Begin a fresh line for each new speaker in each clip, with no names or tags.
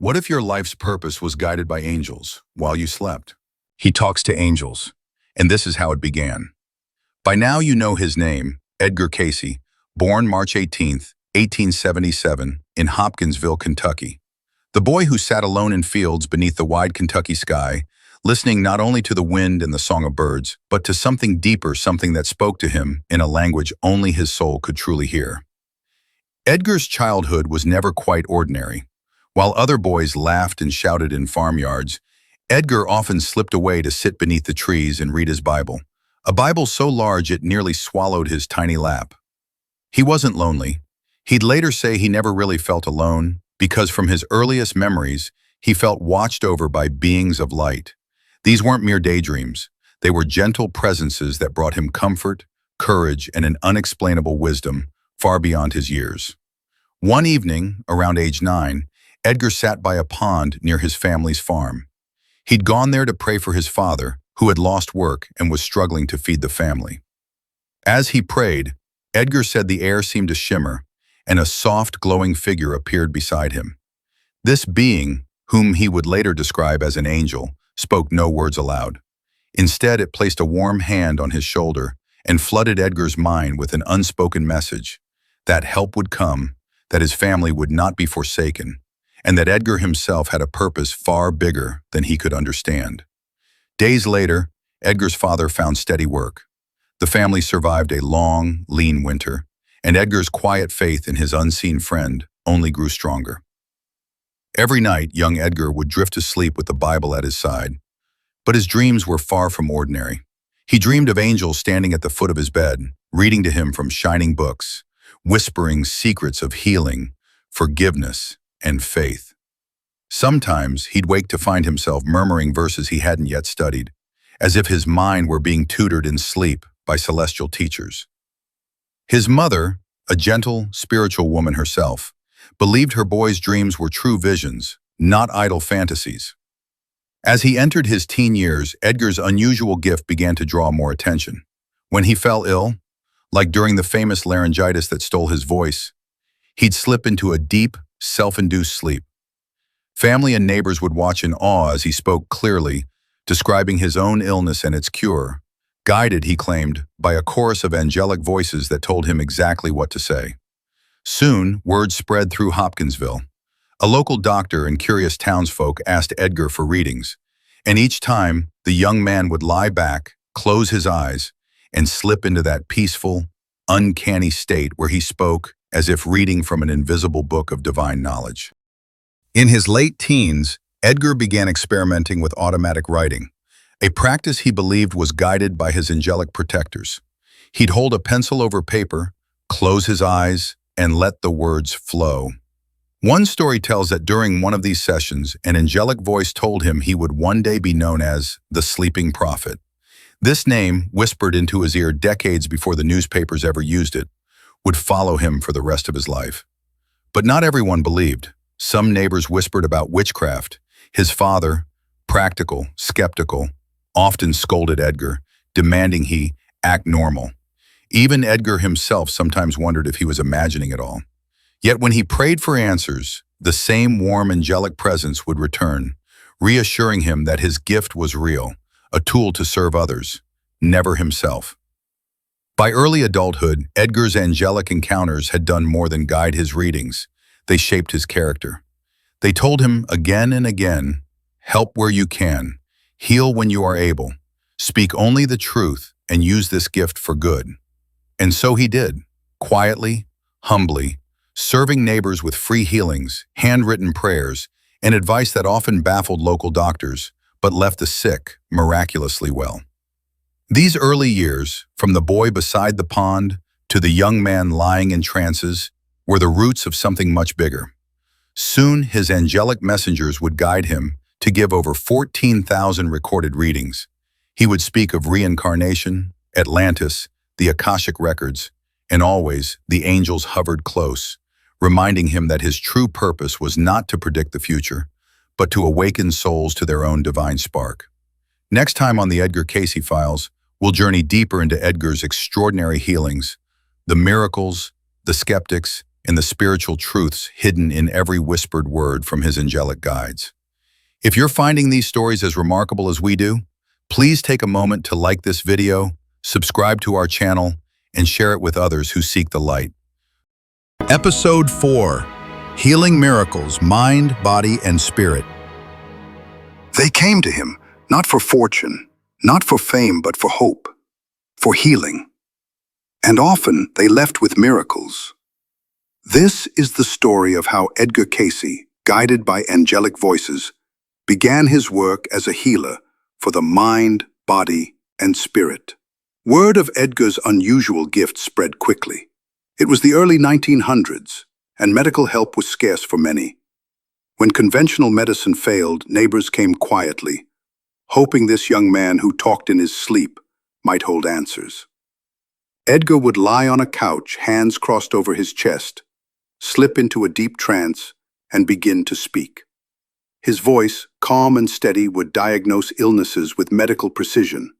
What if your life's purpose was guided by angels while you slept? He talks to angels, and this is how it began. By now you know his name, Edgar Cayce, born March 18, 1877, in Hopkinsville, Kentucky. The boy who sat alone in fields beneath the wide Kentucky sky, listening not only to the wind and the song of birds, but to something deeper, something that spoke to him in a language only his soul could truly hear. Edgar's childhood was never quite ordinary. While other boys laughed and shouted in farmyards, Edgar often slipped away to sit beneath the trees and read his Bible, a Bible so large it nearly swallowed his tiny lap. He wasn't lonely. He'd later say he never really felt alone, because from his earliest memories, he felt watched over by beings of light. These weren't mere daydreams. They were gentle presences that brought him comfort, courage, and an unexplainable wisdom far beyond his years. One evening, around age 9, Edgar sat by a pond near his family's farm. He'd gone there to pray for his father, who had lost work and was struggling to feed the family. As he prayed, Edgar said the air seemed to shimmer, and a soft, glowing figure appeared beside him. This being, whom he would later describe as an angel, spoke no words aloud. Instead, it placed a warm hand on his shoulder and flooded Edgar's mind with an unspoken message, that help would come, that his family would not be forsaken, and that Edgar himself had a purpose far bigger than he could understand. Days later, Edgar's father found steady work. The family survived a long, lean winter, and Edgar's quiet faith in his unseen friend only grew stronger. Every night, young Edgar would drift to sleep with the Bible at his side, but his dreams were far from ordinary. He dreamed of angels standing at the foot of his bed, reading to him from shining books, whispering secrets of healing, forgiveness, and faith. Sometimes he'd wake to find himself murmuring verses he hadn't yet studied, as if his mind were being tutored in sleep by celestial teachers. His mother, a gentle, spiritual woman herself, believed her boy's dreams were true visions, not idle fantasies. As he entered his teen years, Edgar's unusual gift began to draw more attention. When he fell ill, like during the famous laryngitis that stole his voice, he'd slip into a deep, self-induced sleep. Family and neighbors would watch in awe as he spoke clearly, describing his own illness and its cure, guided, he claimed, by a chorus of angelic voices that told him exactly what to say. Soon, word spread through Hopkinsville. A local doctor and curious townsfolk asked Edgar for readings, and each time, the young man would lie back, close his eyes, and slip into that peaceful, uncanny state where he spoke as if reading from an invisible book of divine knowledge. In his late teens, Edgar began experimenting with automatic writing, a practice he believed was guided by his angelic protectors. He'd hold a pencil over paper, close his eyes, and let the words flow. One story tells that during one of these sessions, an angelic voice told him he would one day be known as the Sleeping Prophet. This name, whispered into his ear decades before the newspapers ever used it, would follow him for the rest of his life. But not everyone believed. Some neighbors whispered about witchcraft. His father, practical, skeptical, often scolded Edgar, demanding he act normal. Even Edgar himself sometimes wondered if he was imagining it all. Yet when he prayed for answers, the same warm angelic presence would return, reassuring him that his gift was real, a tool to serve others, never himself. By early adulthood, Edgar's angelic encounters had done more than guide his readings. They shaped his character. They told him again and again, help where you can, heal when you are able, speak only the truth, and use this gift for good. And so he did, quietly, humbly, serving neighbors with free healings, handwritten prayers, and advice that often baffled local doctors, but left the sick miraculously well. These early years, from the boy beside the pond to the young man lying in trances, were the roots of something much bigger. Soon, his angelic messengers would guide him to give over 14,000 recorded readings. He would speak of reincarnation, Atlantis, the Akashic records, and always the angels hovered close, reminding him that his true purpose was not to predict the future, but to awaken souls to their own divine spark. Next time on the Edgar Cayce Files, we'll journey deeper into Edgar's extraordinary healings, the miracles, the skeptics, and the spiritual truths hidden in every whispered word from his angelic guides. If you're finding these stories as remarkable as we do, please take a moment to like this video, subscribe to our channel, and share it with others who seek the light. Episode 4: Healing Miracles, Mind, Body, and Spirit. They came to him, not for fortune, not for fame, but for hope, for healing. And often they left with miracles. This is the story of how Edgar Cayce, guided by angelic voices, began his work as a healer for the mind, body, and spirit. Word of Edgar's unusual gift spread quickly. It was the early 1900s, and medical help was scarce for many. When conventional medicine failed, neighbors came quietly, hoping this young man who talked in his sleep might hold answers. Edgar would lie on a couch, hands crossed over his chest, slip into a deep trance, and begin to speak. His voice, calm and steady, would diagnose illnesses with medical precision,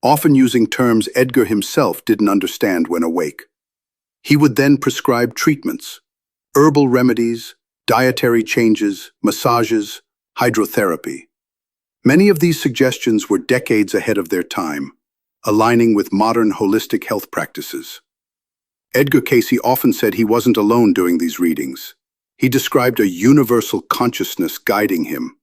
often using terms Edgar himself didn't understand when awake. He would then prescribe treatments, herbal remedies, dietary changes, massages, hydrotherapy. Many of these suggestions were decades ahead of their time, aligning with modern holistic health practices. Edgar Cayce often said he wasn't alone doing these readings. He described a universal consciousness guiding him,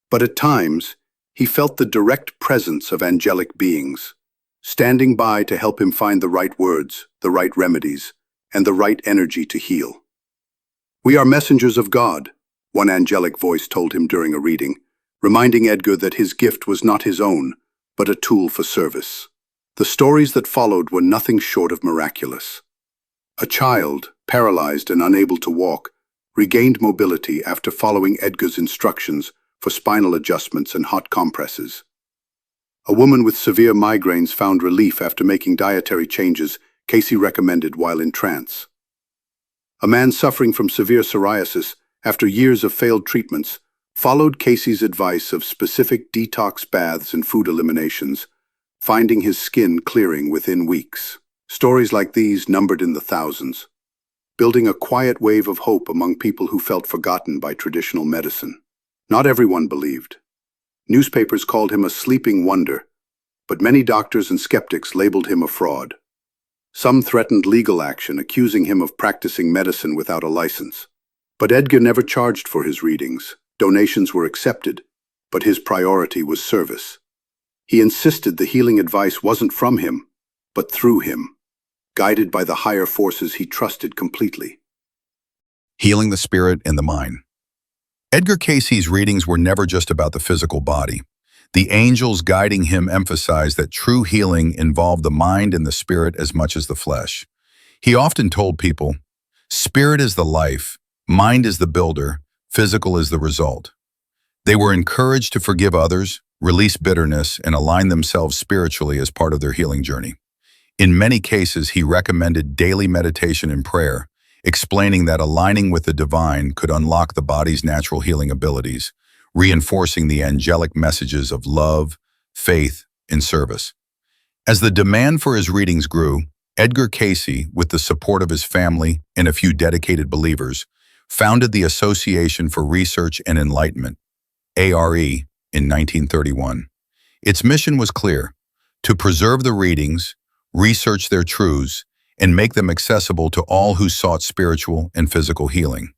but at times, he felt the direct presence of angelic beings, standing by to help him find the right words, the right remedies, and the right energy to heal. "We are messengers of God," one angelic voice told him during a reading, reminding Edgar that his gift was not his own, but a tool for service. The stories that followed were nothing short of miraculous. A child, paralyzed and unable to walk, regained mobility after following Edgar's instructions for spinal adjustments and hot compresses. A woman with severe migraines found relief after making dietary changes Cayce recommended while in trance. A man suffering from severe psoriasis, after years of failed treatments, followed Cayce's advice of specific detox baths and food eliminations, finding his skin clearing within weeks. Stories like these numbered in the thousands, building a quiet wave of hope among people who felt forgotten by traditional medicine. Not everyone believed. Newspapers called him a sleeping wonder, but many doctors and skeptics labeled him a fraud. Some threatened legal action, accusing him of practicing medicine without a license. But Edgar never charged for his readings. Donations were accepted, but his priority was service. He insisted the healing advice wasn't from him, but through him, guided by the higher forces he trusted completely. Healing the spirit and the mind. Edgar Cayce's readings were never just about the physical body. The angels guiding him emphasized that true healing involved the mind and the spirit as much as the flesh. He often told people, "Spirit is the life, mind is the builder, physical is the result." They were encouraged to forgive others, release bitterness, and align themselves spiritually as part of their healing journey. In many cases, he recommended daily meditation and prayer, explaining that aligning with the divine could unlock the body's natural healing abilities, reinforcing the angelic messages of love, faith, and service. As the demand for his readings grew, Edgar Cayce, with the support of his family and a few dedicated believers, founded the Association for Research and Enlightenment, ARE, in 1931. Its mission was clear: to preserve the readings, research their truths, and make them accessible to all who sought spiritual and physical healing.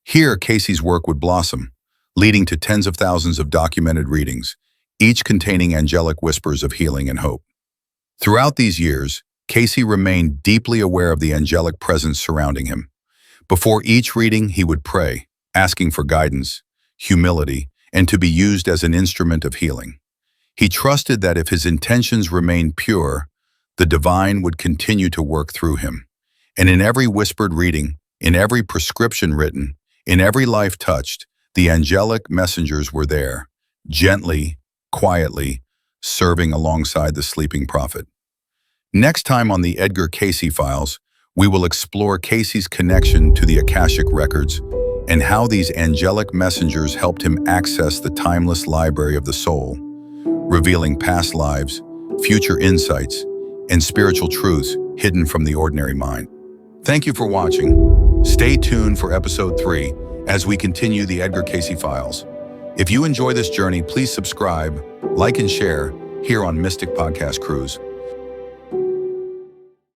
Here, Cayce's work would blossom, leading to tens of thousands of documented readings, each containing angelic whispers of healing and hope. Throughout these years, Cayce remained deeply aware of the angelic presence surrounding him. Before each reading, he would pray, asking for guidance, humility, and to be used as an instrument of healing. He trusted that if his intentions remained pure, the divine would continue to work through him. And in every whispered reading, in every prescription written, in every life touched, the angelic messengers were there, gently, quietly, serving alongside the sleeping prophet. Next time on the Edgar Cayce Files, we will explore Cayce's connection to the Akashic Records and how these angelic messengers helped him access the timeless library of the soul, revealing past lives, future insights, and spiritual truths hidden from the ordinary mind. Thank you for watching. Stay tuned for episode 3 as we continue the Edgar Cayce Files. If you enjoy this journey, please subscribe, like, and share here on Mystic Podcast Cruise.